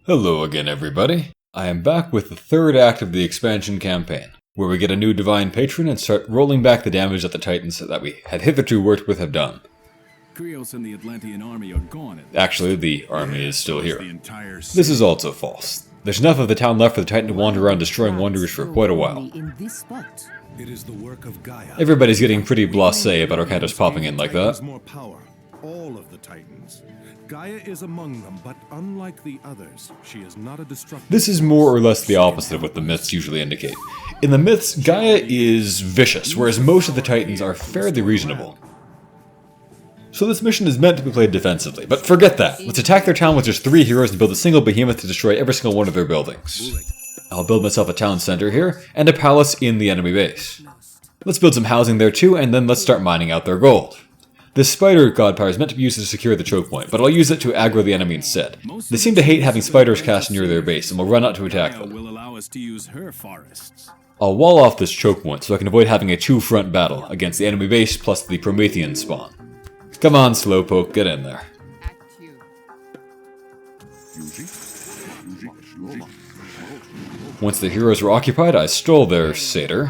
Hello again, everybody. I am back with the third act of the expansion campaign, where we get a new divine patron and start rolling back the damage that the titans that we had hitherto worked with have done. Krios and the Atlantean army are gone. Actually, the army is still here. This is also false. There's enough of the town left for the titan to wander around destroying wonders for quite a while. It is the work of Gaia. Everybody's getting pretty blasé about Arcantos popping in like that. More power. All of the titans. Gaia is among them, but unlike the others, she is not a destructive. This is more or less the opposite of what the myths usually indicate. In the myths, Gaia is vicious, whereas most of the titans are fairly reasonable. So this mission is meant to be played defensively, but forget that. Let's attack their town with just 3 heroes and build a single behemoth to destroy every single one of their buildings. I'll build myself a town center here, and a palace in the enemy base. Let's build some housing there too, and then let's start mining out their gold. This spider god power is meant to be used to secure the choke point, but I'll use it to aggro the enemy instead. They seem to hate having spiders cast near their base, and will run out to attack them. Will allow us to use her forests. I'll wall off this choke point so I can avoid having a 2-front battle against the enemy base plus the Promethean spawn. Come on, Slowpoke, get in there. Once the heroes were occupied, I stole their satyr.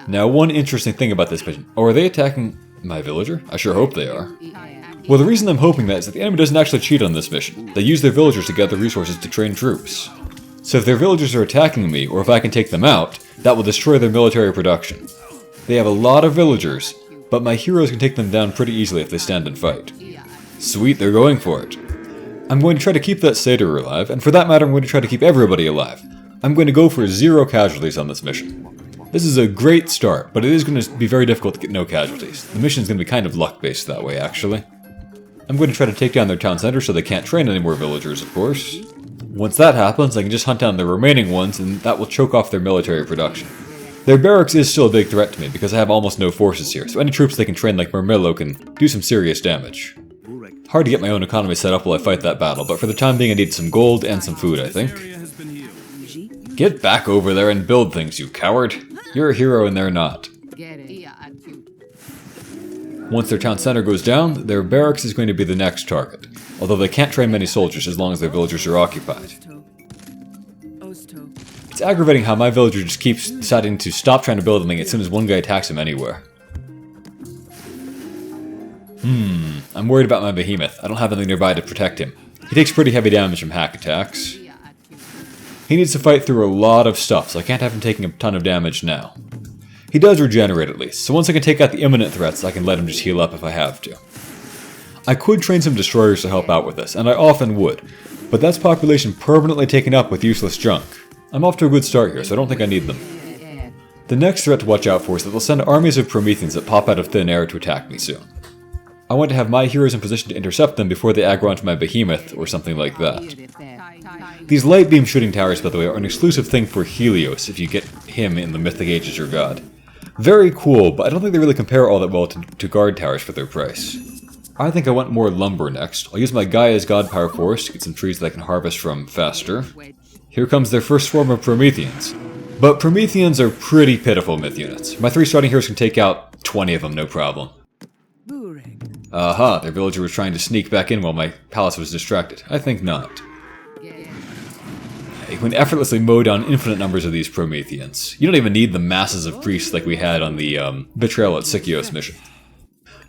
Now, one interesting thing about this mission. Oh, are they attacking my villager? I sure hope they are. Well, the reason I'm hoping that is that the enemy doesn't actually cheat on this mission. They use their villagers to gather resources to train troops. So if their villagers are attacking me, or if I can take them out, that will destroy their military production. They have a lot of villagers, but my heroes can take them down pretty easily if they stand and fight. Sweet, they're going for it. I'm going to try to keep that satyr alive, and for that matter I'm going to try to keep everybody alive. I'm going to go for 0 casualties on this mission. This is a great start, but it is going to be very difficult to get no casualties. The mission is going to be kind of luck-based that way, actually. I'm going to try to take down their town center so they can't train any more villagers, of course. Once that happens, I can just hunt down the remaining ones, and that will choke off their military production. Their barracks is still a big threat to me, because I have almost no forces here, so any troops they can train like Murmillo can do some serious damage. Hard to get my own economy set up while I fight that battle, but for the time being I need some gold and some food, I think. Get back over there and build things, you coward! You're a hero and they're not. Once their town center goes down, their barracks is going to be the next target, although they can't train many soldiers as long as their villagers are occupied. It's aggravating how my villager just keeps deciding to stop trying to build anything as soon as one guy attacks him anywhere. I'm worried about my behemoth. I don't have anything nearby to protect him. He takes pretty heavy damage from hack attacks. He needs to fight through a lot of stuff, so I can't have him taking a ton of damage now. He does regenerate at least, so once I can take out the imminent threats, I can let him just heal up if I have to. I could train some destroyers to help out with this, and I often would, but that's population permanently taken up with useless junk. I'm off to a good start here, so I don't think I need them. The next threat to watch out for is that they'll send armies of Prometheans that pop out of thin air to attack me soon. I want to have my heroes in position to intercept them before they aggro onto my behemoth, or something like that. These light beam shooting towers, by the way, are an exclusive thing for Helios if you get him in the Mythic Age as your god. Very cool, but I don't think they really compare all that well to guard towers for their price. I think I want more lumber next. I'll use my Gaia's god power forest to get some trees that I can harvest from faster. Here comes their first swarm of Prometheans. But Prometheans are pretty pitiful myth units. My 3 starting heroes can take out 20 of them, no problem. Aha, their villager was trying to sneak back in while my palace was distracted. I think not. You can effortlessly mow down infinite numbers of these Prometheans. You don't even need the masses of priests like we had on the Betrayal at Sikios mission.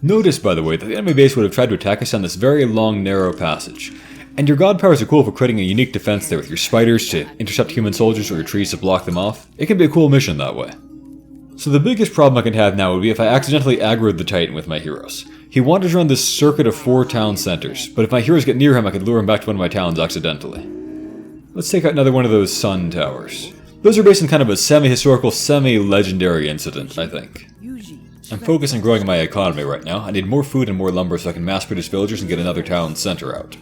Notice, by the way, that the enemy base would have tried to attack us down this very long, narrow passage. And your god powers are cool for creating a unique defense there with your spiders to intercept human soldiers or your trees to block them off. It can be a cool mission that way. So the biggest problem I can have now would be if I accidentally aggroed the Titan with my heroes. He wanders around this circuit of 4 town centers, but if my heroes get near him I could lure him back to one of my towns accidentally. Let's take out another one of those sun towers. Those are based on kind of a semi-historical, semi-legendary incident, I think. I'm focused on growing my economy right now. I need more food and more lumber so I can mass-produce villagers and get another town center out.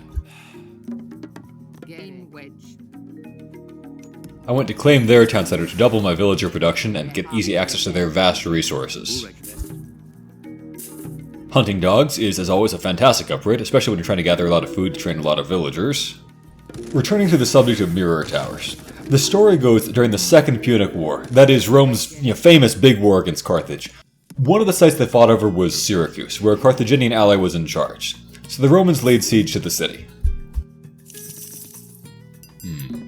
I want to claim their town center to double my villager production and get easy access to their vast resources. Hunting dogs is, as always, a fantastic upgrade, especially when you're trying to gather a lot of food to train a lot of villagers. Returning to the subject of mirror towers. The story goes that during the Second Punic War, that is Rome's famous big war against Carthage, one of the sites they fought over was Syracuse, where a Carthaginian ally was in charge. So the Romans laid siege to the city.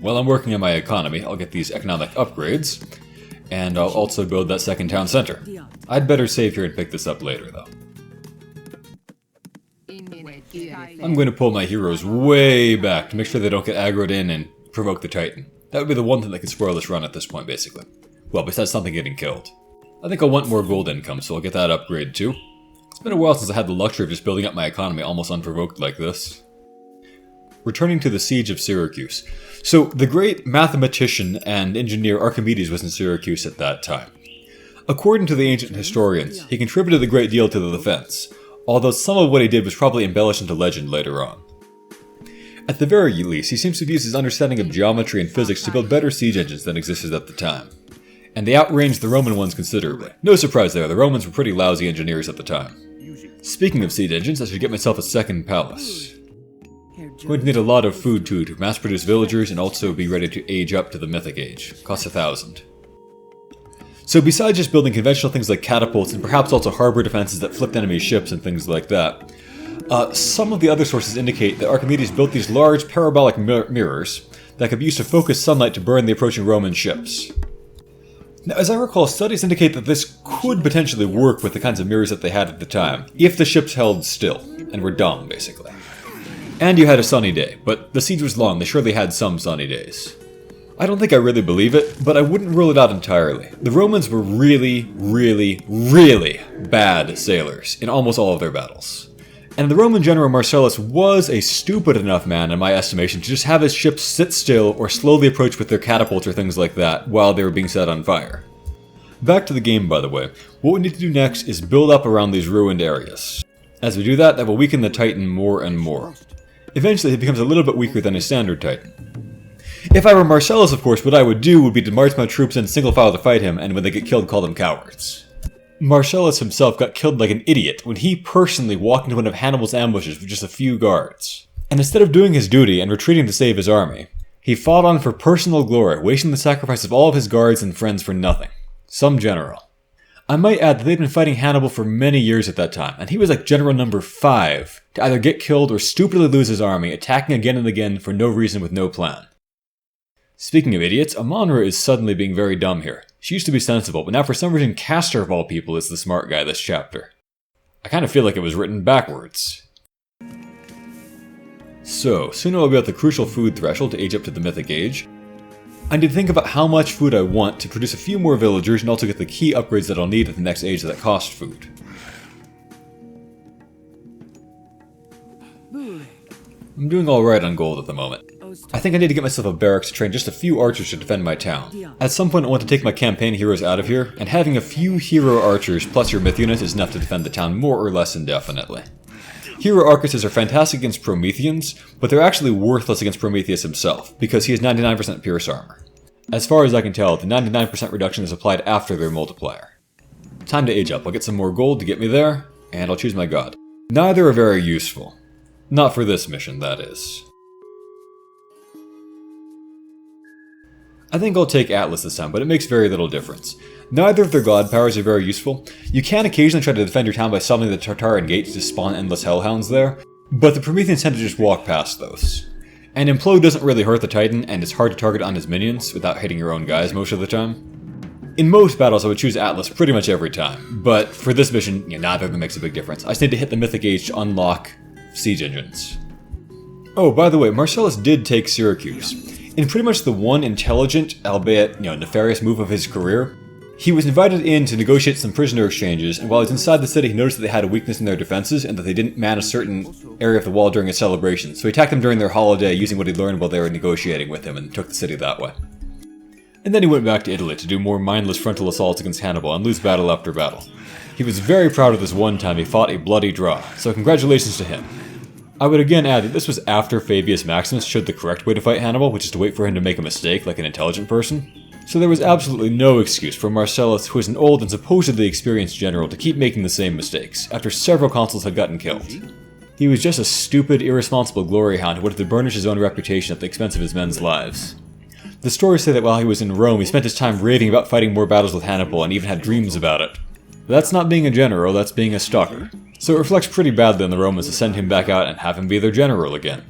while I'm working on my economy, I'll get these economic upgrades, and I'll also build that second town center. I'd better save here and pick this up later, though. I'm going to pull my heroes way back to make sure they don't get aggroed in and provoke the Titan. That would be the one thing that could spoil this run at this point, basically. Well, besides something getting killed. I think I'll want more gold income, so I'll get that upgrade too. It's been a while since I had the luxury of just building up my economy almost unprovoked like this. Returning to the Siege of Syracuse. So, the great mathematician and engineer Archimedes was in Syracuse at that time. According to the ancient historians, he contributed a great deal to the defense, although some of what he did was probably embellished into legend later on. At the very least, he seems to have used his understanding of geometry and physics to build better siege engines than existed at the time. And they outranged the Roman ones considerably. No surprise there, the Romans were pretty lousy engineers at the time. Speaking of siege engines, I should get myself a second palace. I'm going to need a lot of food too to mass produce villagers and also be ready to age up to the mythic age. Costs 1,000. So besides just building conventional things like catapults and perhaps also harbor defenses that flipped enemy ships and things like that, some of the other sources indicate that Archimedes built these large parabolic mirrors that could be used to focus sunlight to burn the approaching Roman ships. Now, as I recall, studies indicate that this could potentially work with the kinds of mirrors that they had at the time, if the ships held still, and were dumb, basically. And you had a sunny day, but the siege was long, they surely had some sunny days. I don't think I really believe it, but I wouldn't rule it out entirely. The Romans were really, really, really bad sailors in almost all of their battles. And the Roman general Marcellus was a stupid enough man, in my estimation, to just have his ships sit still or slowly approach with their catapults or things like that while they were being set on fire. Back to the game, by the way. What we need to do next is build up around these ruined areas. As we do that, that will weaken the Titan more and more. Eventually, he becomes a little bit weaker than a standard Titan. If I were Marcellus, of course, what I would do would be to march my troops in single file to fight him, and when they get killed, call them cowards. Marcellus himself got killed like an idiot when he personally walked into one of Hannibal's ambushes with just a few guards. And instead of doing his duty and retreating to save his army, he fought on for personal glory, wasting the sacrifice of all of his guards and friends for nothing. Some general. I might add that they'd been fighting Hannibal for many years at that time, and he was like general number 5 to either get killed or stupidly lose his army, attacking again and again for no reason with no plan. Speaking of idiots, Amonra is suddenly being very dumb here. She used to be sensible, but now for some reason Castor of all people is the smart guy this chapter. I kind of feel like it was written backwards. So, soon I'll be at the crucial food threshold to age up to the mythic age. I need to think about how much food I want to produce a few more villagers and also get the key upgrades that I'll need at the next age that cost food. I'm doing alright on gold at the moment. I think I need to get myself a barracks to train just a few archers to defend my town. At some point I want to take my campaign heroes out of here, and having a few hero archers plus your myth unit is enough to defend the town more or less indefinitely. Hero archers are fantastic against Prometheans, but they're actually worthless against Prometheus himself, because he has 99% pierce armor. As far as I can tell, the 99% reduction is applied after their multiplier. Time to age up. I'll get some more gold to get me there, and I'll choose my god. Neither are very useful. Not for this mission, that is. I think I'll take Atlas this time, but it makes very little difference. Neither of their god powers are very useful. You can occasionally try to defend your town by summoning the Tartarian gates to spawn endless hellhounds there, but the Prometheans tend to just walk past those. And Implode doesn't really hurt the Titan, and it's hard to target on his minions without hitting your own guys most of the time. In most battles I would choose Atlas pretty much every time, but for this mission, neither of them makes a big difference. I just need to hit the Mythic Age to unlock siege engines. Oh, by the way, Marcellus did take Syracuse. In pretty much the one intelligent, albeit, nefarious move of his career, he was invited in to negotiate some prisoner exchanges, and while he was inside the city he noticed that they had a weakness in their defenses and that they didn't man a certain area of the wall during a celebration, so he attacked them during their holiday using what he learned while they were negotiating with him and took the city that way. And then he went back to Italy to do more mindless frontal assaults against Hannibal and lose battle after battle. He was very proud of this one time he fought a bloody draw, so congratulations to him. I would again add that this was after Fabius Maximus showed the correct way to fight Hannibal, which is to wait for him to make a mistake like an intelligent person. So there was absolutely no excuse for Marcellus, who is an old and supposedly experienced general, to keep making the same mistakes, after several consuls had gotten killed. He was just a stupid, irresponsible glory hound who wanted to burnish his own reputation at the expense of his men's lives. The stories say that while he was in Rome, he spent his time raving about fighting more battles with Hannibal and even had dreams about it. That's not being a general, that's being a stalker. So it reflects pretty badly on the Romans to send him back out and have him be their general again.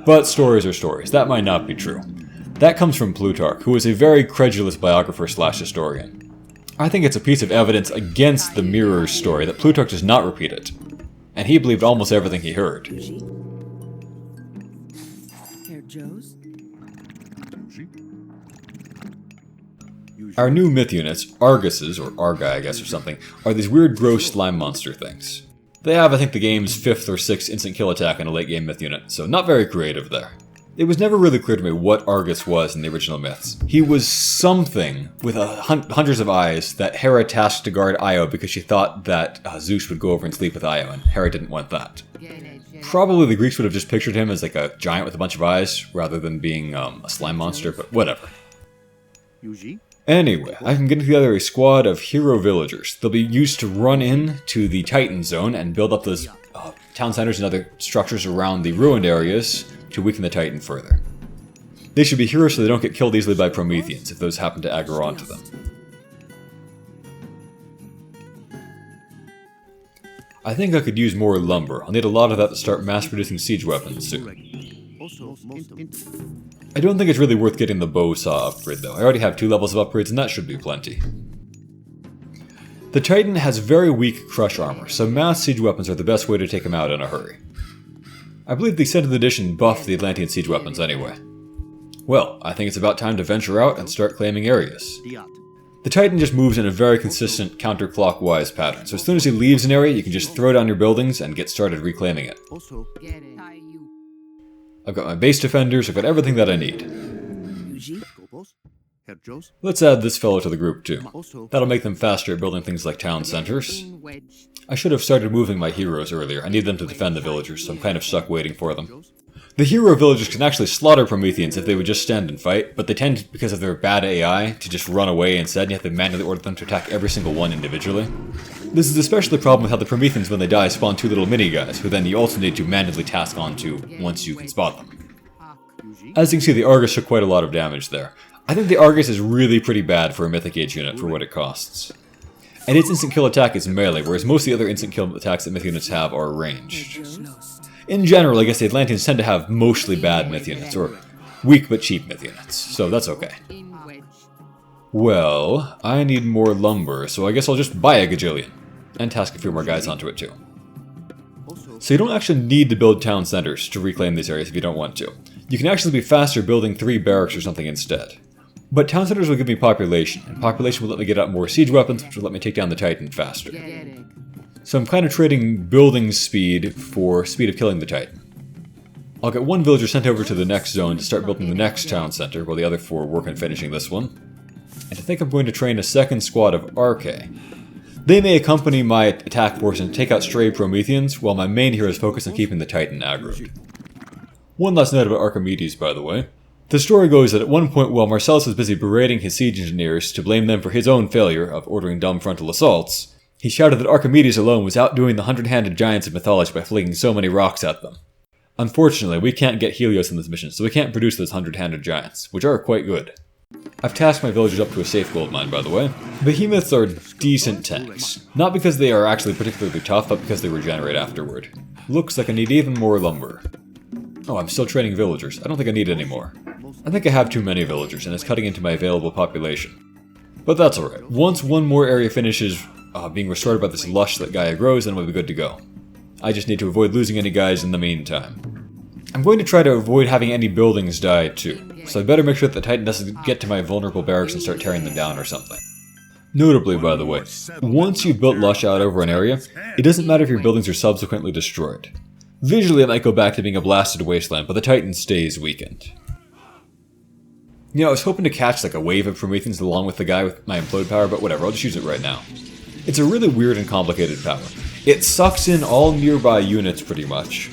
But stories are stories, that might not be true. That comes from Plutarch, who is a very credulous biographer slash historian. I think it's a piece of evidence against the mirror story that Plutarch does not repeat it, and he believed almost everything he heard. Our new myth units, Arguses, or Argi I guess or something, are these weird gross slime monster things. They have, I think, the game's 5th or 6th instant kill attack in a late game myth unit, so not very creative there. It was never really clear to me what Argus was in the original myths. He was something with hundreds of eyes that Hera tasked to guard Io because she thought that Zeus would go over and sleep with Io, and Hera didn't want that. Probably the Greeks would have just pictured him as like a giant with a bunch of eyes, rather than being a slime monster, but whatever. Anyway, I can get together a squad of hero villagers. They'll be used to run in to the Titan zone and build up those town centers and other structures around the ruined areas to weaken the Titan further. They should be heroes so they don't get killed easily by Prometheans if those happen to aggro onto them. I think I could use more lumber. I'll need a lot of that to start mass-producing siege weapons soon. I don't think it's really worth getting the bow saw upgrade though. I already have 2 levels of upgrades and that should be plenty. The Titan has very weak crush armor, so mass siege weapons are the best way to take him out in a hurry. I believe the 2nd edition buffed the Atlantean siege weapons anyway. Well, I think it's about time to venture out and start claiming areas. The Titan just moves in a very consistent counterclockwise pattern, so as soon as he leaves an area, you can just throw down your buildings and get started reclaiming it. I've got my base defenders, I've got everything that I need. Let's add this fellow to the group too. That'll make them faster at building things like town centers. I should have started moving my heroes earlier. I need them to defend the villagers, so I'm kind of stuck waiting for them. The hero villagers can actually slaughter Prometheans if they would just stand and fight, but they tend, because of their bad AI, to just run away instead, and you have to manually order them to attack every single one individually. This is especially a problem with how the Prometheans, when they die, spawn 2 little mini-guys, who then you also need to manually task onto once you can spot them. As you can see, the Argus took quite a lot of damage there. I think the Argus is really pretty bad for a Mythic Age unit for what it costs. And its instant kill attack is melee, whereas most of the other instant kill attacks that myth units have are ranged. In general, I guess the Atlanteans tend to have mostly bad myth units, or weak but cheap myth units, so that's okay. Well, I need more lumber, so I guess I'll just buy a gajillion, and task a few more guys onto it too. So you don't actually need to build town centers to reclaim these areas if you don't want to. You can actually be faster building 3 barracks or something instead. But town centers will give me population, and population will let me get out more siege weapons, which will let me take down the Titan faster. So I'm kind of trading building speed for speed of killing the Titan. I'll get 1 villager sent over to the next zone to start building the next town center, while the other 4 work on finishing this one. And I think I'm going to train a 2nd squad of Archae. They may accompany my attack force and take out stray Prometheans, while my main heroes focus on keeping the Titan aggroed. One last note about Archimedes, by the way. The story goes that at one point while Marcellus was busy berating his siege engineers to blame them for his own failure of ordering dumb frontal assaults, he shouted that Archimedes alone was outdoing the 100-handed giants of mythology by flinging so many rocks at them. Unfortunately, we can't get Helios in this mission, so we can't produce those 100-handed giants, which are quite good. I've tasked my villagers up to a safe gold mine, by the way. Behemoths are decent tanks. Not because they are actually particularly tough, but because they regenerate afterward. Looks like I need even more lumber. Oh, I'm still training villagers. I don't think I need any more. I think I have too many villagers, and it's cutting into my available population. But that's alright. Once one more area finishes being restored by this lush that Gaia grows, then we'll be good to go. I just need to avoid losing any guys in the meantime. I'm going to try to avoid having any buildings die too, so I better make sure that the Titan doesn't get to my vulnerable barracks and start tearing them down or something. Notably, by the way, once you've built lush out over an area, it doesn't matter if your buildings are subsequently destroyed. Visually it might go back to being a blasted wasteland, but the Titan stays weakened. You know, I was hoping to catch like a wave of Prometheans along with the guy with my implode power, but whatever, I'll just use it right now. It's a really weird and complicated power. It sucks in all nearby units pretty much,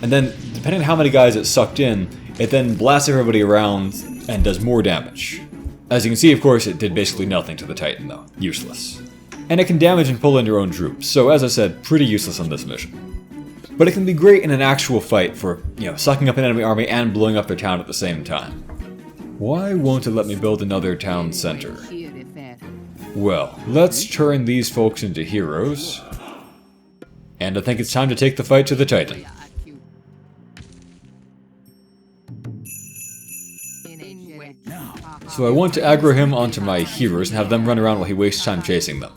and then depending on how many guys it sucked in, it then blasts everybody around and does more damage. As you can see, of course, it did basically nothing to the Titan though. Useless. And it can damage and pull in your own troops, so as I said, pretty useless on this mission. But it can be great in an actual fight for, sucking up an enemy army and blowing up their town at the same time. Why won't it let me build another town center? Well, let's turn these folks into heroes. And I think it's time to take the fight to the Titan. So I want to aggro him onto my heroes and have them run around while he wastes time chasing them.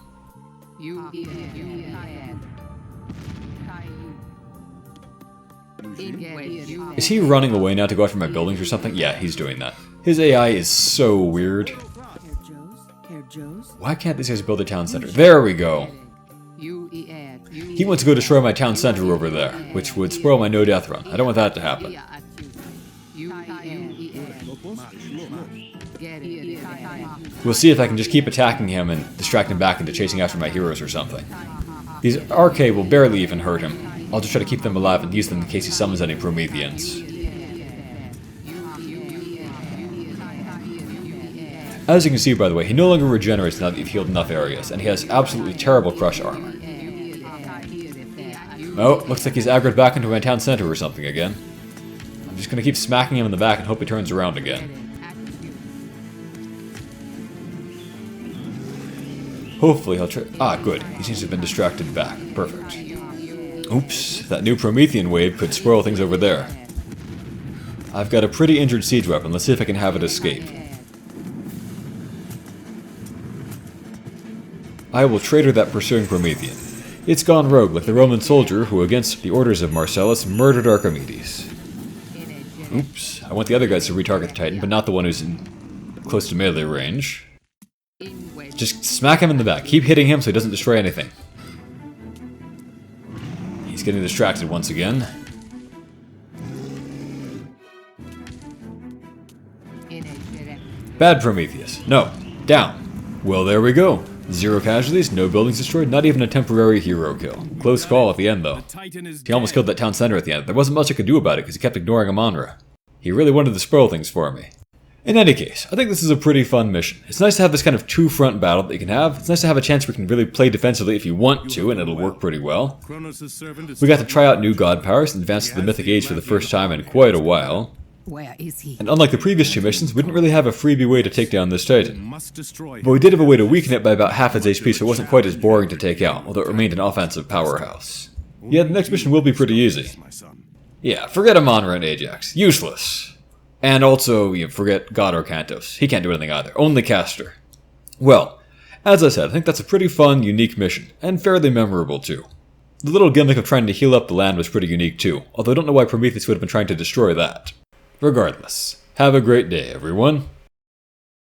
Is he running away now to go after my buildings or something? Yeah, he's doing that. His AI is so weird. Why can't these guys build a town center? There we go. He wants to go destroy my town center over there, which would spoil my no-death run. I don't want that to happen. We'll see if I can just keep attacking him and distract him back into chasing after my heroes or something. These RK will barely even hurt him. I'll just try to keep them alive and use them in case he summons any Prometheans. As you can see, by the way, he no longer regenerates now that you've healed enough areas, and he has absolutely terrible crush armor. Oh, looks like he's aggroed back into my town center or something again. I'm just gonna keep smacking him in the back and hope he turns around again. Hopefully he'll try— ah, good. He seems to have been distracted back. Perfect. Oops, that new Promethean wave could spoil things over there. I've got a pretty injured siege weapon. Let's see if I can have it escape. I will traitor that pursuing Promethean. It's gone rogue like the Roman soldier who, against the orders of Marcellus, murdered Archimedes. Oops, I want the other guys to retarget the Titan, but not the one who's in close to melee range. Just smack him in the back. Keep hitting him so he doesn't destroy anything. He's getting distracted once again. Bad Prometheus. No. Down. Well, there we go. 0 casualties, no buildings destroyed, not even a temporary hero kill. Close call at the end, though. He almost killed that town center at the end. There wasn't much I could do about it because he kept ignoring Amonra. He really wanted to spoil things for me. In any case, I think this is a pretty fun mission. It's nice to have this kind of two-front battle that you can have. It's nice to have a chance where you can really play defensively if you want to, and it'll work pretty well. We got to try out new god powers and advance to the Mythic Age for the first time in quite a while. Where is he? And unlike the previous 2 missions, we didn't really have a freebie way to take down this Titan. But we did have a way to weaken it by about half its HP, so it wasn't quite as boring to take out, although it remained an offensive powerhouse. Yeah, the next mission will be pretty easy. Yeah, forget Amonra and Ajax. Useless. And also, forget God or Cantos. He can't do anything either. Only Caster. Well, as I said, I think that's a pretty fun, unique mission, and fairly memorable too. The little gimmick of trying to heal up the land was pretty unique too, although I don't know why Prometheus would have been trying to destroy that. Regardless, have a great day, everyone.